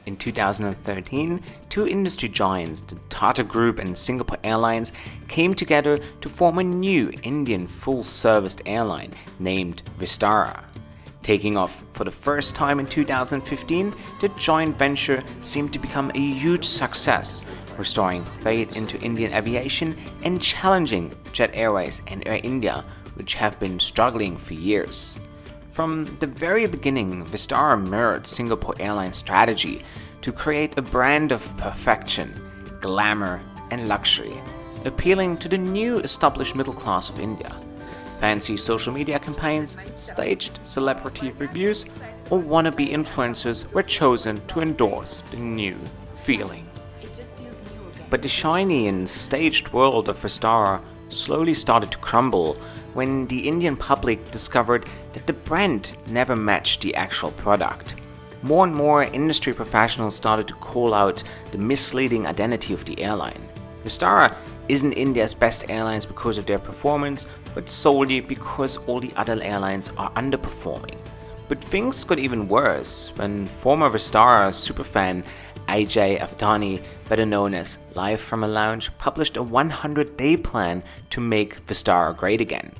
In 2013, two industry giants, the Tata Group and Singapore Airlines, came together to form a new Indian full-service airline named Vistara. Taking off for the first time in 2015, the joint venture seemed to become a huge success, restoring faith into Indian aviation and challenging Jet Airways and Air India, which have been struggling for years. From the very beginning, Vistara mirrored Singapore Airlines' strategy to create a brand of perfection, glamour, and luxury, appealing to the new established middle class of India. Fancy social media campaigns, staged celebrity reviews, or wannabe influencers were chosen to endorse the new feeling. But the shiny and staged world of Vistara slowly started to crumble when the Indian public discovered that the brand never matched the actual product. More and more industry professionals started to call out the misleading identity of the airline. Vistara isn't India's best airlines because of their performance, but solely because all the other airlines are underperforming. But things got even worse when former Vistara superfan Ajay Avdani, better known as Live from a Lounge, published a 100-day plan to make Vistara great again.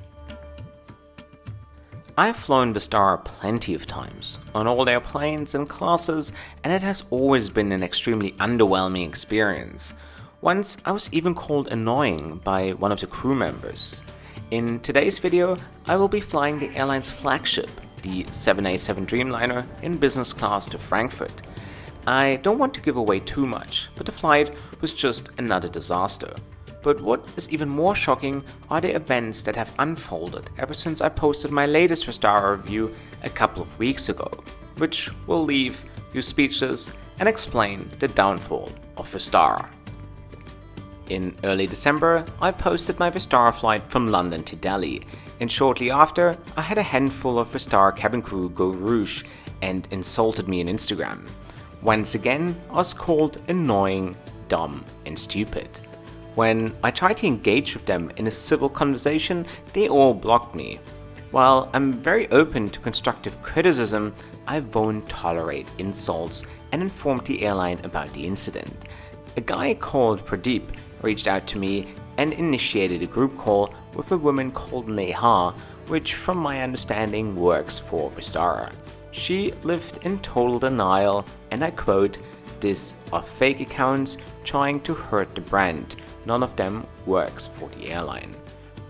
I've flown Vistara plenty of times, on all their planes and classes, and it has always been an extremely underwhelming experience. Once I was even called annoying by one of the crew members. In today's video, I will be flying the airline's flagship, the 787 Dreamliner, in business class to Frankfurt. I don't want to give away too much, but the flight was just another disaster. But what is even more shocking are the events that have unfolded ever since I posted my latest Vistara review a couple of weeks ago, which will leave you speechless and explain the downfall of Vistara. In early December, I posted my Vistara flight from London to Delhi, and shortly after, I had a handful of Vistara cabin crew go rouge and insulted me on Instagram. Once again, I was called annoying, dumb, and stupid. When I tried to engage with them in a civil conversation, they all blocked me. While I'm very open to constructive criticism, I won't tolerate insults and informed the airline about the incident. A guy called Pradeep reached out to me and initiated a group call with a woman called Neha, which from my understanding works for Vistara. She lived in total denial, and I quote, "These are fake accounts trying to hurt the brand. None of them works for the airline."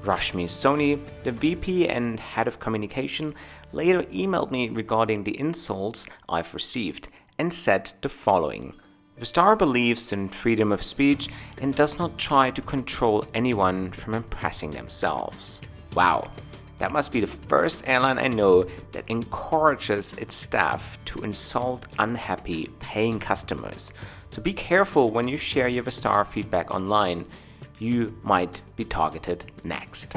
Rashmi Soni, the VP and head of communication, later emailed me regarding the insults I've received and said the following: "Vistara believes in freedom of speech and does not try to control anyone from impressing themselves." Wow. That must be the first airline I know that encourages its staff to insult unhappy paying customers. So be careful when you share your Vistara feedback online. You might be targeted next.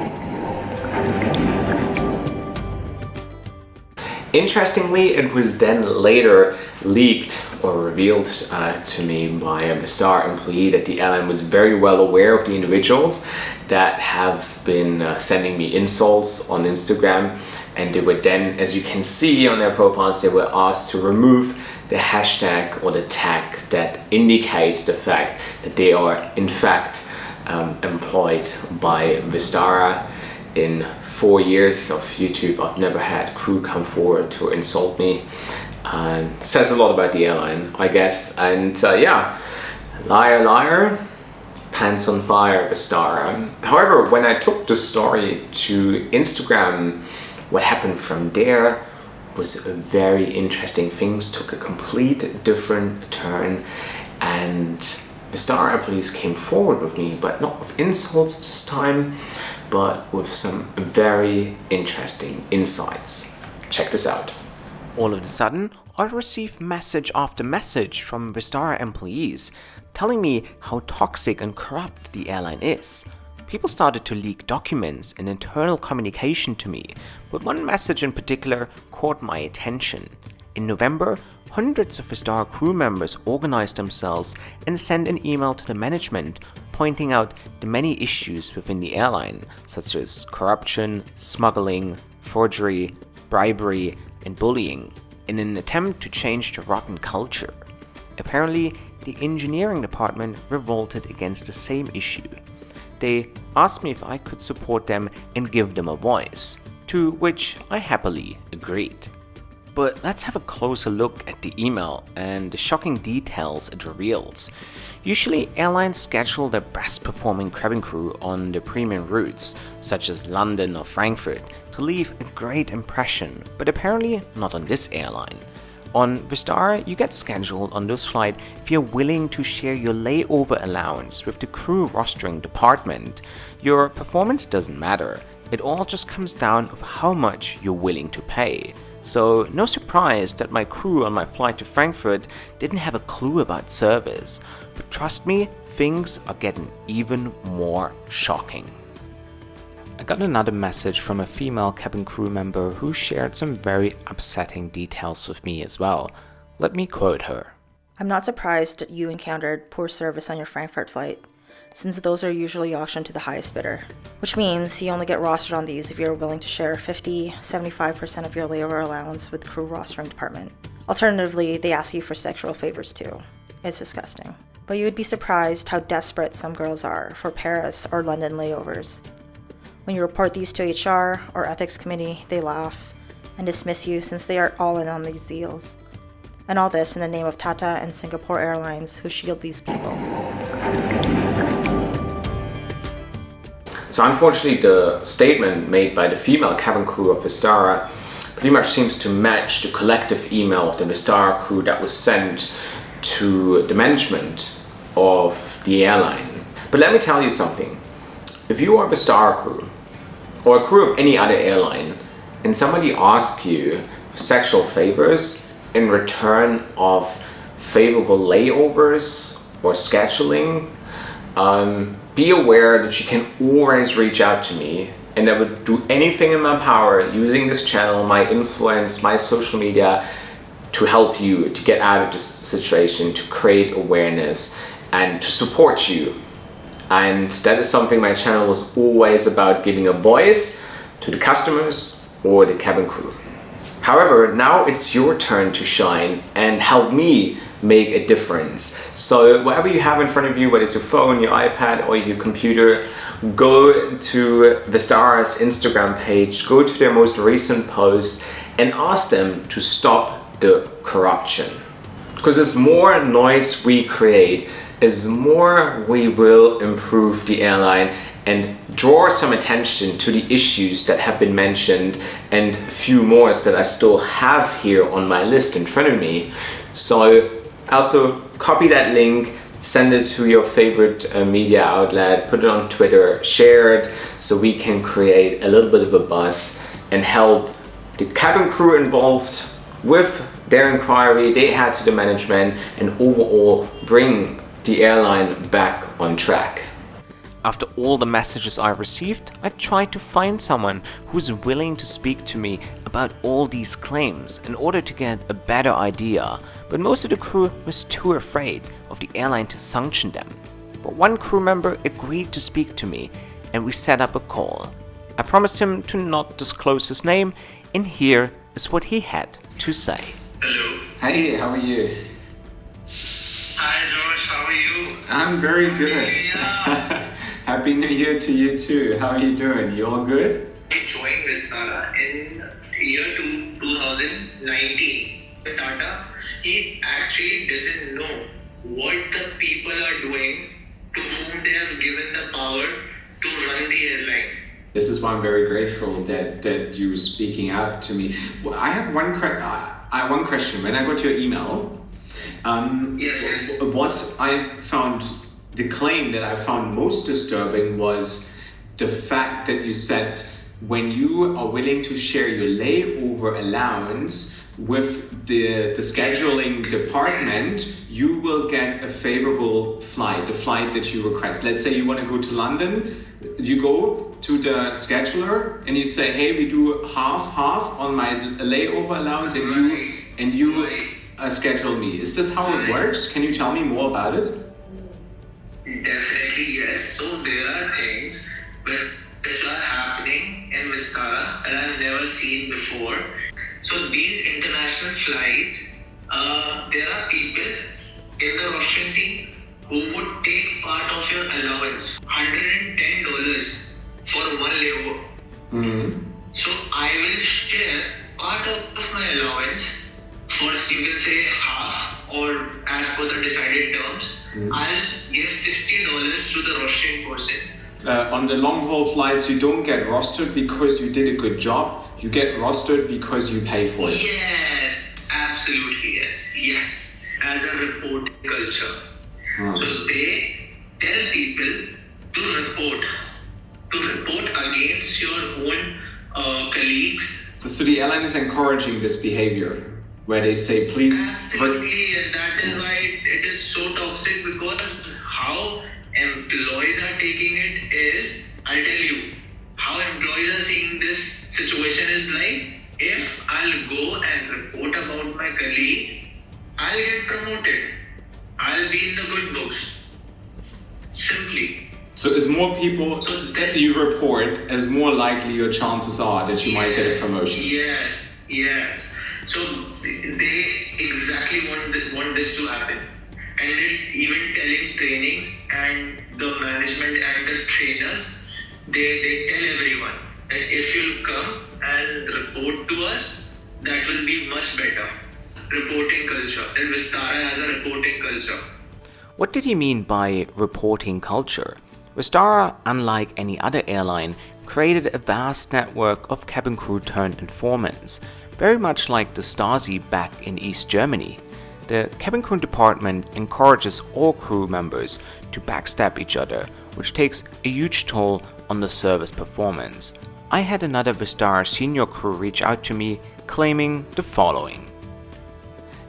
Interestingly, it was then later leaked or revealed to me by a Vistara employee that the airline was very well aware of the individuals that have been sending me insults on Instagram, and they were then, as you can see on their profiles, they were asked to remove the hashtag or the tag that indicates the fact that they are in fact employed by Vistara. In 4 years of YouTube, I've never had crew come forward to insult me. Says a lot about the airline, I guess. And yeah, liar, liar, pants on fire, Vistara. However, when I took the story to Instagram, what happened from there was very interesting. Things took a complete different turn, and Vistara employees came forward with me, but not with insults this time, but with some very interesting insights. Check this out. All of a sudden, I received message after message from Vistara employees telling me how toxic and corrupt the airline is. People started to leak documents and internal communication to me, but one message in particular caught my attention. In November, hundreds of Vistara crew members organized themselves and sent an email to the management pointing out the many issues within the airline, such as corruption, smuggling, forgery, bribery, and bullying, in an attempt to change the rotten culture. Apparently, the engineering department revolted against the same issue. They asked me if I could support them and give them a voice, to which I happily agreed. But let's have a closer look at the email and the shocking details it reveals. Usually, airlines schedule their best performing cabin crew on the premium routes, such as London or Frankfurt, to leave a great impression, but apparently not on this airline. On Vistara, you get scheduled on this flight if you're willing to share your layover allowance with the crew rostering department. Your performance doesn't matter, it all just comes down to how much you're willing to pay. So no surprise that my crew on my flight to Frankfurt didn't have a clue about service. But trust me, things are getting even more shocking. I got another message from a female cabin crew member who shared some very upsetting details with me as well. Let me quote her. I'm not surprised that you encountered poor service on your Frankfurt flight, since those are usually auctioned to the highest bidder. Which means you only get rostered on these if you're willing to share 50-75% of your layover allowance with the crew rostering department. Alternatively, they ask you for sexual favors too. It's disgusting. But you would be surprised how desperate some girls are for Paris or London layovers. When you report these to HR or ethics committee, they laugh and dismiss you since they are all in on these deals. And all this in the name of Tata and Singapore Airlines, who shield these people. So unfortunately, the statement made by the female cabin crew of Vistara pretty much seems to match the collective email of the Vistara crew that was sent to the management of the airline. But let me tell you something. If you are a Vistara crew or a crew of any other airline and somebody asks you for sexual favors in return of favorable layovers or scheduling, be aware that you can always reach out to me, and I would do anything in my power using this channel, my influence, my social media to help you to get out of this situation, to create awareness and to support you. And that is something my channel was always about, giving a voice to the customers or the cabin crew. However, now it's your turn to shine and help me make a difference. So whatever you have in front of you, whether it's your phone, your iPad or your computer, go to Vistara's Instagram page, go to their most recent post and ask them to stop the corruption. Because as more noise we create, as more we will improve the airline and draw some attention to the issues that have been mentioned and a few more that I still have here on my list in front of me. So also copy that link, send it to your favorite media outlet, put it on Twitter, share it so we can create a little bit of a buzz and help the cabin crew involved with their inquiry they had to the management and overall bring the airline back on track. After all the messages I received, I tried to find someone who's willing to speak to me about all these claims in order to get a better idea, but most of the crew was too afraid of the airline to sanction them. But one crew member agreed to speak to me and we set up a call. I promised him to not disclose his name, and here is what he had to say. Hello. Hey, how are you? Hi Josh, how are you? I'm very good. Yeah. Happy New Year to you too. How are you doing? You all good? I joined Vistara in year 2019. So Tata, he actually doesn't know what the people are doing to whom they have given the power to run the airline. This is why I'm very grateful that you speaking out to me. Well, I have one question. When I got your email, Yes. what I found, the claim that I found most disturbing was the fact that you said when you are willing to share your layover allowance with the scheduling department, you will get a favorable flight, the flight that you request. Let's say you want to go to London, you go to the scheduler and you say, hey, we do half on my layover allowance and you schedule me. Is this how it works? Can you tell me more about it? Definitely yes. So there are things which are happening in Vistara that I've never seen before. So these international flights, there are people in the rostering team who would take part of your allowance, $110 for one layover. So I will share part of my allowance, first you can say half or as per the decided terms, I'll give $60 to the rostering person. On the long haul flights, you don't get rostered because you did a good job. You get rostered because you pay for it. Yes, absolutely yes. Yes, as a reporting culture. So they tell people to report against your own colleagues. So the airline is encouraging this behavior where they say, please. Absolutely, and that is why it is so toxic, because how employees are taking it is, I'll tell you, how employees are seeing this situation is like, if I'll go and report about my colleague, I'll get promoted. I'll be in the good books. Simply. So as more people that you report, as more likely your chances are that you might get a promotion. Yes. So they exactly want this to happen. And even telling trainings and the management and the trainers, they tell everyone that if you'll come and report to us, that will be much better. Reporting culture. And Vistara has a reporting culture. What did he mean by reporting culture? Vistara, unlike any other airline, created a vast network of cabin crew turned informants, very much like the Stasi back in East Germany. The cabin crew department encourages all crew members to backstab each other, which takes a huge toll on the service performance. I had another Vistara senior crew reach out to me claiming the following.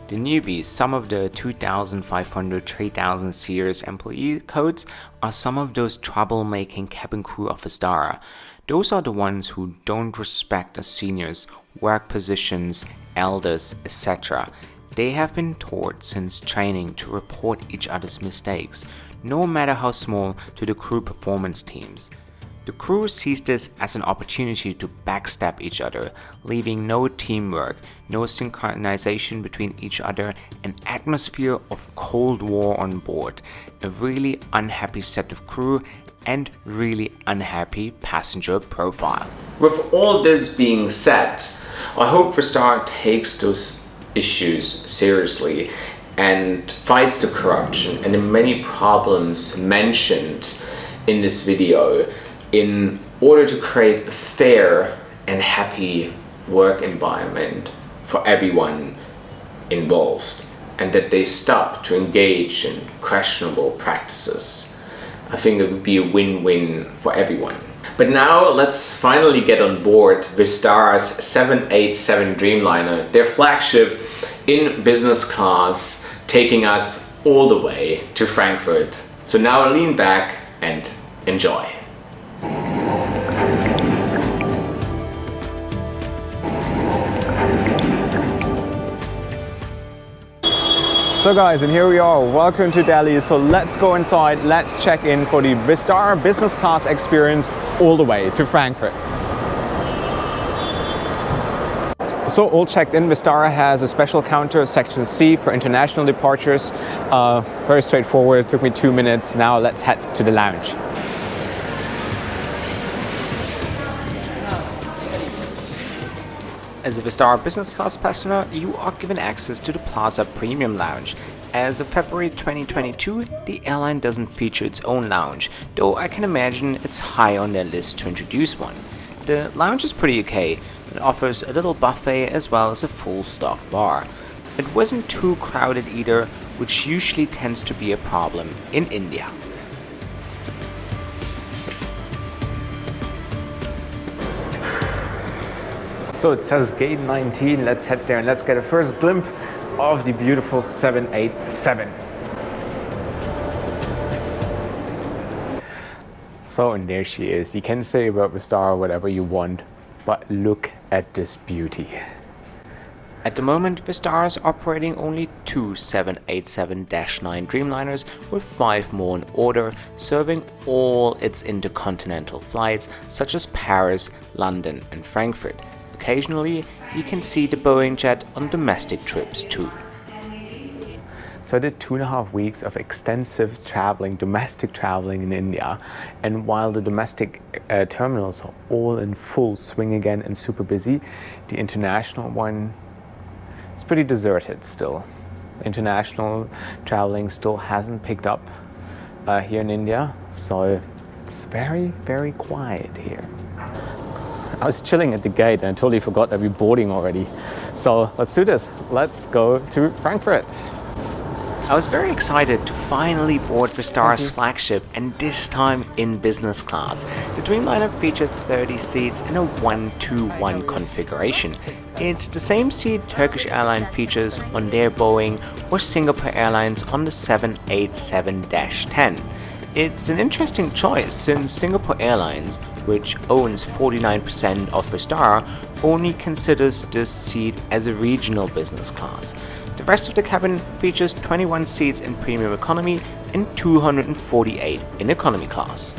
The newbies, some of the 2,500, 3,000 Sears employee codes, are some of those troublemaking cabin crew of Vistara. Those are the ones who don't respect the seniors, work positions, elders, etc. They have been taught since training to report each other's mistakes, no matter how small, to the crew performance teams. The crew sees this as an opportunity to backstab each other, leaving no teamwork, no synchronization between each other, an atmosphere of Cold War on board, a really unhappy set of crew, and really unhappy passenger profile. With all this being said, I hope Vistara takes those issues seriously and fights the corruption and the many problems mentioned in this video, in order to create a fair and happy work environment for everyone involved, and that they stop to engage in questionable practices. I think it would be a win-win for everyone. But now let's finally get on board Vistara's 787 Dreamliner, their flagship in business class, taking us all the way to Frankfurt. So now lean back and enjoy. So guys, and here we are, welcome to Delhi. So let's go inside, let's check in for the Vistara business class experience all the way to Frankfurt. So all checked in, Vistara has a special counter, section C, for international departures. Very straightforward, it took me 2 minutes. Now let's head to the lounge. As a Vistara business class passenger, you are given access to the Plaza Premium Lounge. As of February 2022, the airline doesn't feature its own lounge, though I can imagine it's high on their list to introduce one. The lounge is pretty okay. It offers a little buffet as well as a full stock bar. It wasn't too crowded either, which usually tends to be a problem in India. So it says gate 19, let's head there and let's get a first glimpse of the beautiful 787. So, and there she is. You can say about Vistara whatever you want, but look at this beauty. At the moment, Vistara is operating only 2 787-9 Dreamliners with 5 more in order, serving all its intercontinental flights such as Paris, London and Frankfurt. Occasionally, you can see the Boeing jet on domestic trips too. So I did 2.5 weeks of extensive traveling, domestic traveling in India. And while the domestic terminals are all in full swing again and super busy, the international one is pretty deserted still. International traveling still hasn't picked up here in India, so it's very, very quiet here. I was chilling at the gate and I totally forgot that we're boarding already. So let's do this. Let's go to Frankfurt. I was very excited to finally board Vistara's flagship, and this time in business class. The Dreamliner featured 30 seats in a 1-2-1 configuration. It's the same seat Turkish Airlines features on their Boeing or Singapore Airlines on the 787-10. It's an interesting choice since Singapore Airlines, which owns 49% of Vistara, only considers this seat as a regional business class. The rest of the cabin features 21 seats in premium economy and 248 in economy class.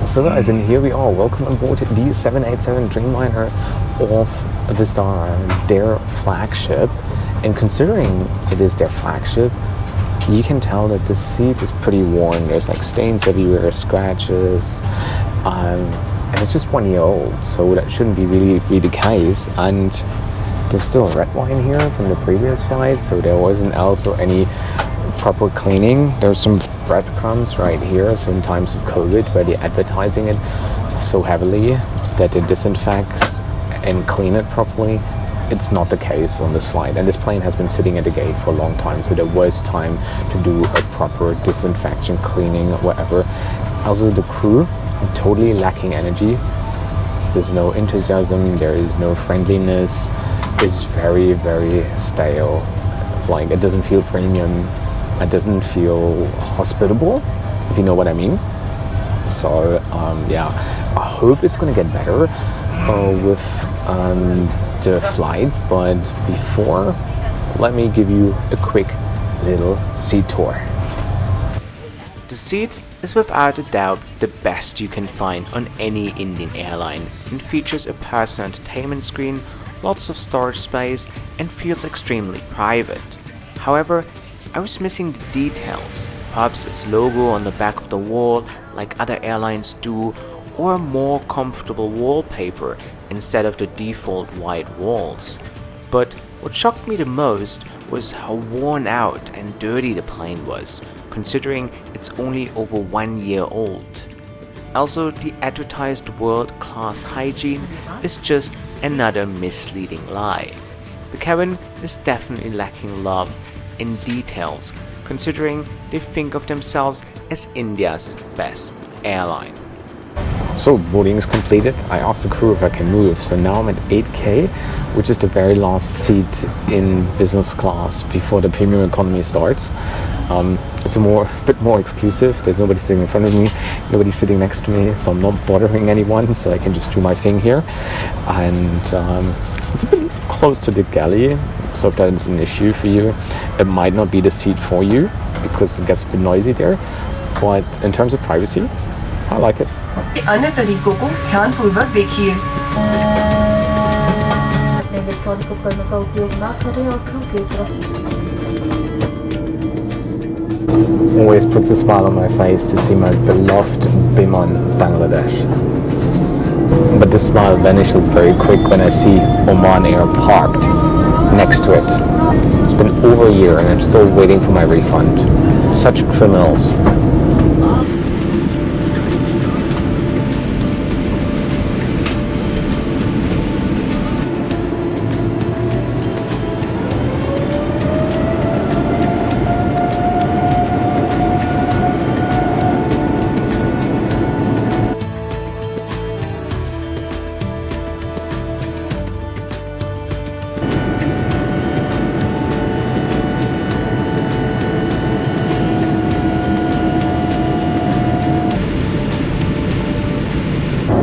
So guys, and here we are. Welcome on board the 787 Dreamliner of Vistara, their flagship. And considering it is their flagship, you can tell that this seat is pretty worn. There's like stains everywhere, scratches, and it's just 1 year old, so that shouldn't be really the case. And there's still red wine here from the previous flight, so there wasn't also any proper cleaning. There's some breadcrumbs right here, so in times of COVID where they're advertising it so heavily that they disinfect and clean it properly, it's not the case on this flight. And this plane has been sitting at the gate for a long time, so there was time to do a proper disinfection, cleaning, whatever. Also the crew, totally lacking energy. There's no enthusiasm, there is no friendliness. It's very, very stale. Like, it doesn't feel premium. It doesn't feel hospitable, if you know what I mean. So, yeah, I hope it's gonna get better with the flight. But before, let me give you a quick little seat tour. The seat is without a doubt the best you can find on any Indian airline and features a personal entertainment screen, lots of storage space, and feels extremely private. However, I was missing the details, perhaps its logo on the back of the wall like other airlines do, or a more comfortable wallpaper instead of the default white walls. But what shocked me the most was how worn out and dirty the plane was, considering it's only over 1 year old. Also, the advertised world-class hygiene is just another misleading lie. The cabin is definitely lacking love in details, considering they think of themselves as India's best airline. So boarding is completed. I asked the crew if I can move, so now I'm at 8K, which is the very last seat in business class before the premium economy starts. It's a bit more exclusive. There's nobody sitting in front of me, nobody sitting next to me, so I'm not bothering anyone, so I can just do my thing here. And it's a bit close to the galley, so if that is an issue for you, it might not be the seat for you because it gets a bit noisy there. But in terms of privacy, I like it. अन्य तरीकों को ध्यानपूर्वक देखिए। अपने electronic उपकरणों का उपयोग ना करें और क्रू की तरफ Always puts a smile on my face to see my beloved Biman, Bangladesh. But the smile vanishes very quick when I see Oman Air parked next to it. It's been over a year and I'm still waiting for my refund. Such criminals.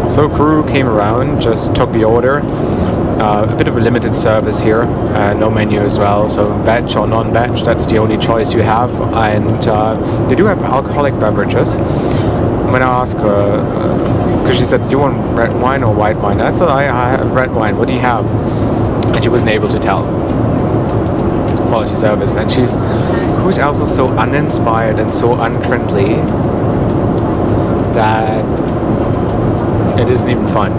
So crew came around, just took the order. A bit of a limited service here, no menu as well, so veg or non-veg, that's the only choice you have. And they do have alcoholic beverages. When I asked her, because she said, do you want red wine or white wine? I said, I have red wine, what do you have? And she wasn't able to tell. quality service. And crew's also so uninspired and so unfriendly that it isn't even fun.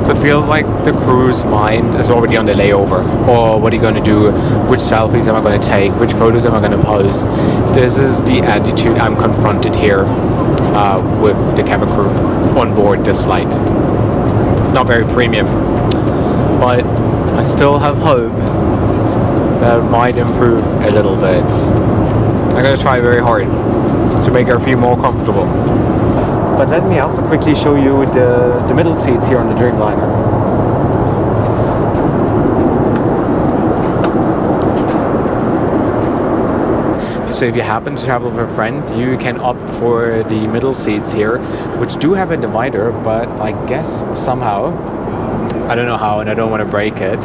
So it feels like the crew's mind is already on the layover. Or what are you going to do? Which selfies am I going to take? Which photos am I going to post? This is the attitude I'm confronted here with the cabin crew on board this flight. Not very premium, but I still have hope that it might improve a little bit. I'm going to try very hard to make her feel more comfortable. But let me also quickly show you the middle seats here on the Dreamliner. So if you happen to travel with a friend, you can opt for the middle seats here, which do have a divider, but I guess somehow, I don't know how and I don't want to break it,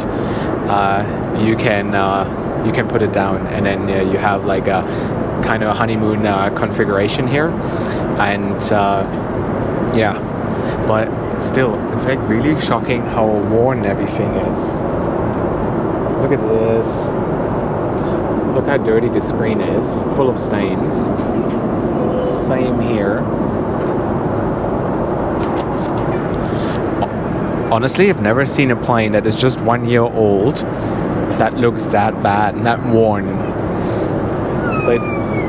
you can put it down, and then you have like a kind of a honeymoon configuration here. And yeah, but still, it's like really shocking how worn everything is. Look at this. Look how dirty the screen is, full of stains. Same here. Honestly, I've never seen a plane that is just 1 year old that looks that bad and that worn. They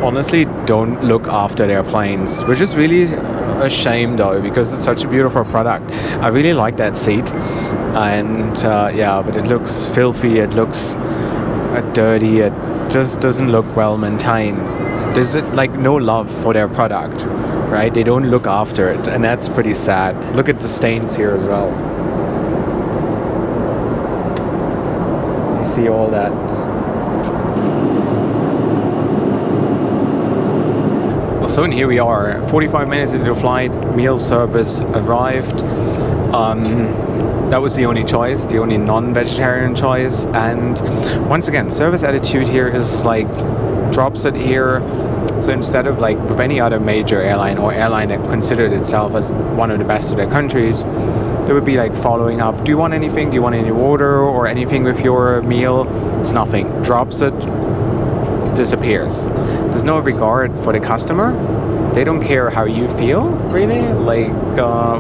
honestly don't look after their planes, which is really a shame though, because it's such a beautiful product. I really like that seat, and yeah, but it looks filthy, it looks dirty, it just doesn't look well maintained. There's like no love for their product, right? They don't look after it, and that's pretty sad. Look at the stains here as well. You see all that. So here we are, 45 minutes into the flight, meal service arrived. That was the only choice, the only non-vegetarian choice. And once again, service attitude here is like, drops it here. So instead of like with any other major airline or airline that considered itself as one of the best of their countries, they would be like following up. Do you want anything? Do you want any water or anything with your meal? It's nothing. Drops it, disappears. There's no regard for the customer. They don't care how you feel, really, like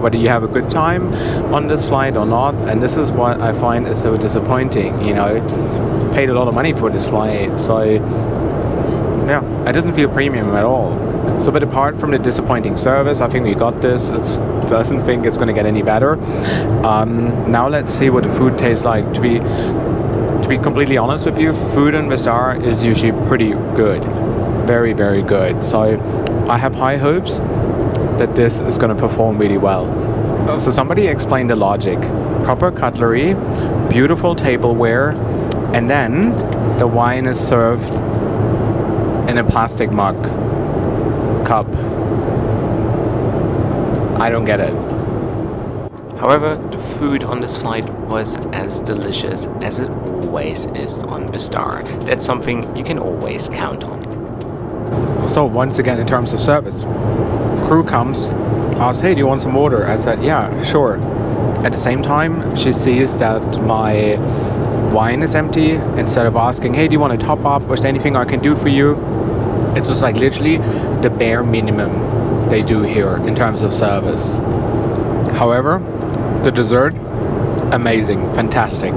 whether you have a good time on this flight or not. And this is what I find is so disappointing. You know, paid a lot of money for this flight, so yeah, it doesn't feel premium at all. So, but apart from the disappointing service, I think we got this. It doesn't think it's going to get any better. Now let's see what the food tastes like. To be completely honest with you, food in Vistara is usually pretty good. Very, very good. So I have high hopes that this is going to perform really well. So somebody explained the logic. Proper cutlery, beautiful tableware, and then the wine is served in a plastic mug, cup. I don't get it. However, the food on this flight was as delicious as it always is on Vistara. That's something you can always count on. So once again, in terms of service, crew comes, asks, hey, do you want some water? I said, yeah, sure. At the same time, she sees that my wine is empty. Instead of asking, hey, do you want to top up? Was there anything I can do for you? It's just like literally the bare minimum they do here in terms of service. However, the dessert, amazing, fantastic.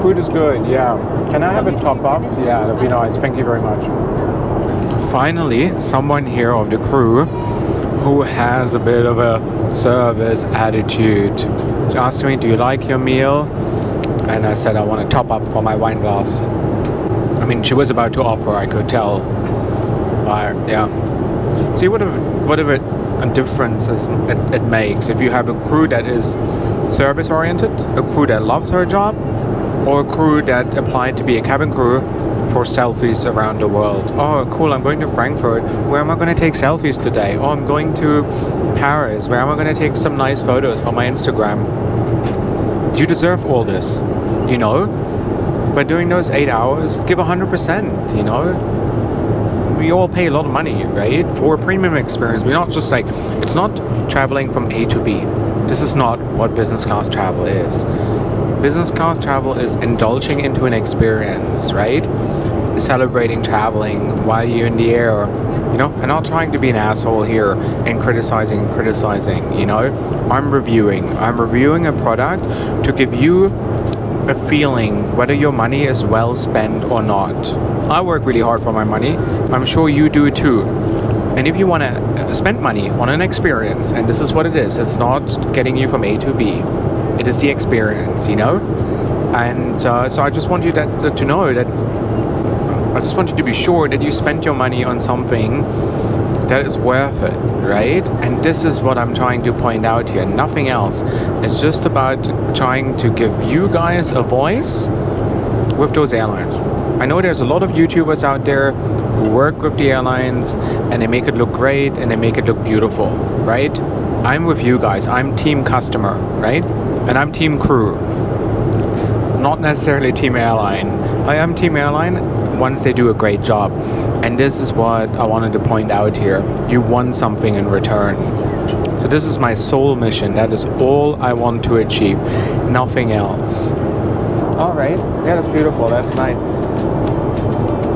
Food is good, yeah. Can I have a top up? Yeah, that'd be nice. Thank you very much. Finally, someone here of the crew who has a bit of a service attitude. She asked me, do you like your meal? And I said, I want a top up for my wine glass. I mean, she was about to offer, I could tell. Yeah. See what a difference it makes if you have a crew that is service oriented, a crew that loves her job, or a crew that applied to be a cabin crew for selfies around the world. Oh, cool, I'm going to Frankfurt. Where am I going to take selfies today? Oh, I'm going to Paris. Where am I going to take some nice photos for my Instagram? You deserve all this, you know? By doing those 8 hours, give 100%, you know? We all pay a lot of money, right? For a premium experience. We're not just like, it's not traveling from A to B. This is not what business class travel is. Business class travel is indulging into an experience, right? Celebrating traveling while you're in the air, you know, and not trying to be an asshole here and criticizing, you know. I'm reviewing a product to give you a feeling whether your money is well spent or not. I work really hard for my money. I'm sure you do too. And if you want to spend money on an experience, and this is what it is, it's not getting you from A to B. It is the experience, you know? And so I just want you to know that I just want you to be sure that you spent your money on something that is worth it, right? And this is what I'm trying to point out here, nothing else. It's just about trying to give you guys a voice with those airlines. I know there's a lot of YouTubers out there who work with the airlines and they make it look great and they make it look beautiful, right? I'm with you guys. I'm team customer, right? And I'm team crew. Not necessarily team airline. I am team airline once they do a great job. And this is what I wanted to point out here. You want something in return. So this is my sole mission. That is all I want to achieve. Nothing else. All right. Yeah, that's beautiful. That's nice.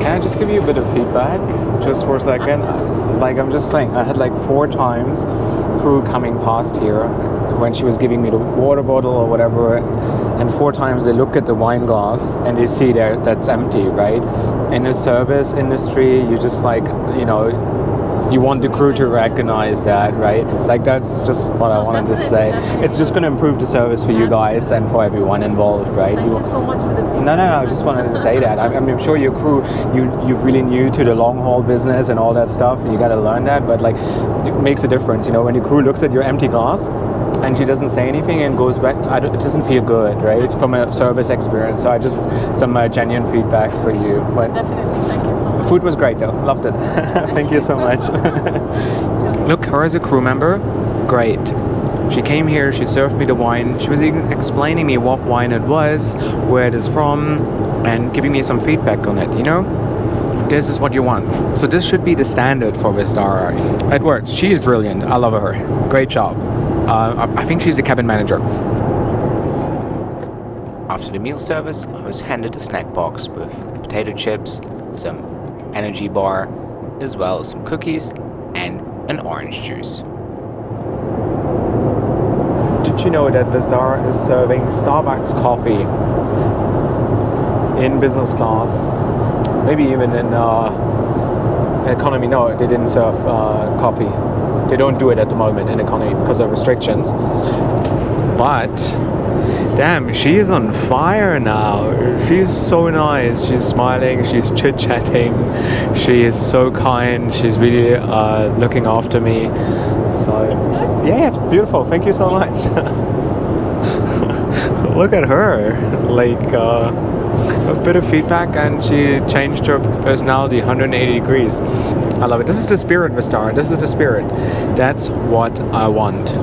Can I just give you a bit of feedback? Just for a second. Like I'm just saying, I had like 4 times crew coming past here when she was giving me the water bottle or whatever, and 4 times they look at the wine glass and they see that's empty, right? In the service industry, you just like, you know, you want the crew to recognize that, right? It's like, that's just what I wanted to say. It's just going to improve the service for you guys and for everyone involved, right? Thank you so much for the feedback. No, I just wanted to say that. I'm sure your crew, you're really new to the long haul business and all that stuff. You got to learn that, but like, it makes a difference, you know, when your crew looks at your empty glass and she doesn't say anything and goes back, it doesn't feel good, right? From a service experience. So I just, some genuine feedback for you. But Definitely, thank you so much. the food was great though, loved it. Thank you so much. Look, her as a crew member, great. She came here, she served me the wine, she was even explaining me what wine it was, where it is from, and giving me some feedback on it, you know? This is what you want. So this should be the standard for Vistara. It works. She's brilliant. I love her. Great job. I think she's the cabin manager. After the meal service, I was handed a snack box with potato chips, some energy bar, as well as some cookies and an orange juice. Did you know that Vistara is serving Starbucks coffee in business class? Maybe even in economy. No, they didn't serve coffee. They don't do it at the moment in economy because of restrictions. But damn, she is on fire now. She's so nice. She's smiling. She's chit-chatting. She is so kind. She's really looking after me. So It's good? yeah, it's beautiful. Thank you so much. Look at her. Like a bit of feedback and she changed her personality 180 degrees. I love it. This is the spirit, Vistara. This is the spirit. That's what I want.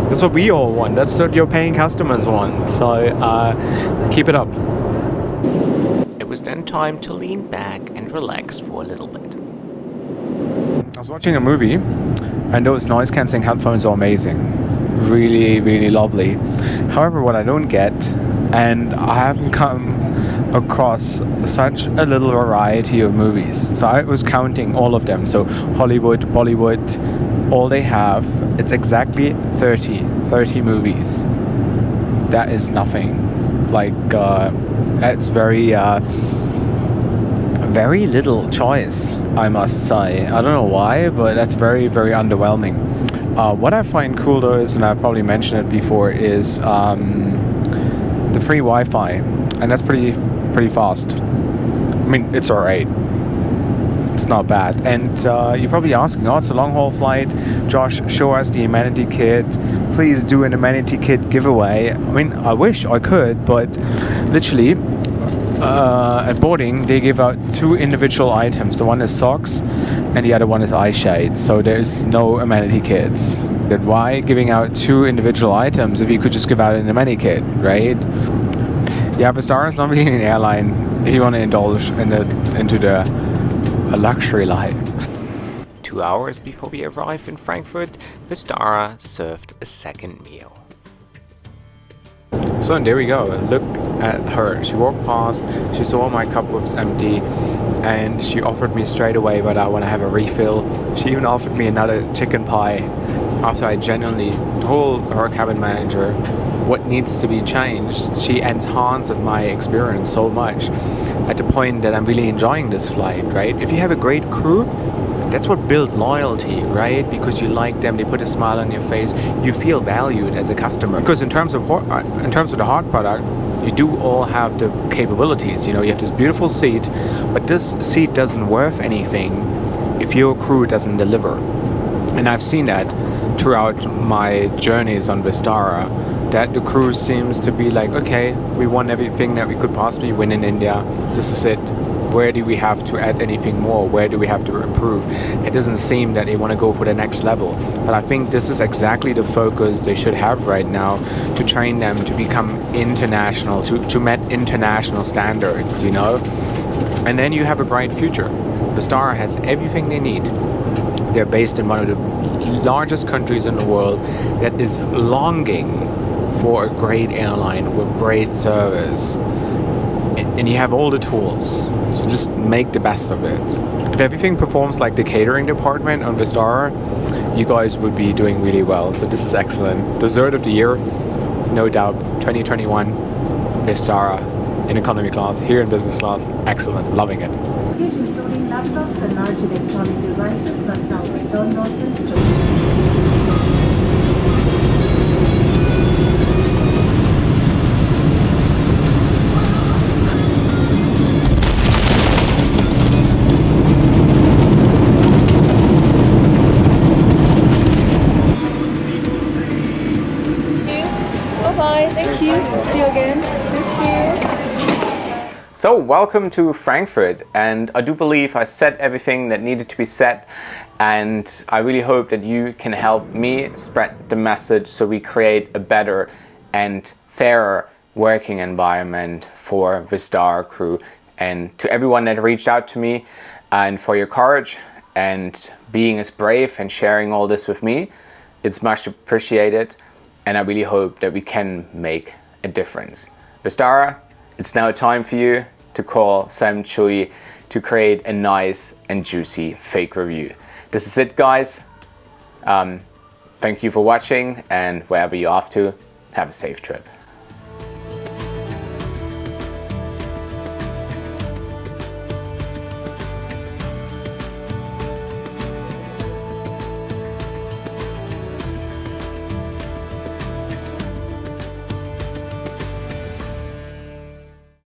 That's what we all want. That's what your paying customers want. So keep it up. It was then time to lean back and relax for a little bit. I was watching a movie and those noise cancelling headphones are amazing. Really, really lovely. However, what I don't get, and I haven't come across such a little variety of movies. So I was counting all of them. So Hollywood, Bollywood, all they have, it's exactly 30 movies. That is nothing. Like, that's very little choice, I must say. I don't know why, but that's very, very underwhelming. What I find cool though is, and I've probably mentioned it before, is the free Wi-Fi, and that's pretty fast. I mean, it's alright. It's not bad. And you're probably asking, oh, it's a long haul flight. Josh, show us the amenity kit. Please do an amenity kit giveaway. I mean, I wish I could, but literally at boarding they give out 2 individual items. The one is socks and the other one is eye shades. So there's no amenity kits. Then why giving out 2 individual items if you could just give out an amenity kit, right? Yeah, Vistara is not really an airline if you want to indulge into the luxury life. 2 hours before we arrived in Frankfurt, Vistara served a second meal. So there we go. Look at her. She walked past, she saw my cup was empty, and she offered me straight away whether I want to have a refill. She even offered me another chicken pie after I genuinely told her cabin manager what needs to be changed. She enhanced my experience so much at the point that I'm really enjoying this flight, right? If you have a great crew, that's what builds loyalty, right? Because you like them, they put a smile on your face, you feel valued as a customer. Because in terms of the hard product, you do all have the capabilities. You know, you have this beautiful seat, but this seat doesn't worth anything if your crew doesn't deliver. And I've seen that throughout my journeys on Vistara, that the crew seems to be like, okay, we won everything that we could possibly win in India. This is it. Where do we have to add anything more? Where do we have to improve? It doesn't seem that they want to go for the next level. But I think this is exactly the focus they should have right now, to train them to become international, to meet international standards, you know? And then you have a bright future. Vistara has everything they need. They're based in one of the largest countries in the world that is longing for a great airline with great service. And you have all the tools, so just make the best of it. If everything performs like the catering department on Vistara, you guys would be doing really well. So this is excellent. Dessert of the year, no doubt. 2021 Vistara in economy class, here in business class. Excellent, loving it. Including laptops and large electronic devices must now return northward to Thank you. See you again. Thank you. So welcome to Frankfurt, and I do believe I said everything that needed to be said, and I really hope that you can help me spread the message so we create a better and fairer working environment for Vistara crew. And to everyone that reached out to me, and for your courage and being as brave and sharing all this with me, it's much appreciated. And I really hope that we can make a difference. Vistara, it's now time for you to call Sam Chui to create a nice and juicy fake review. This is it, guys. Thank you for watching, and wherever you're off to, have a safe trip.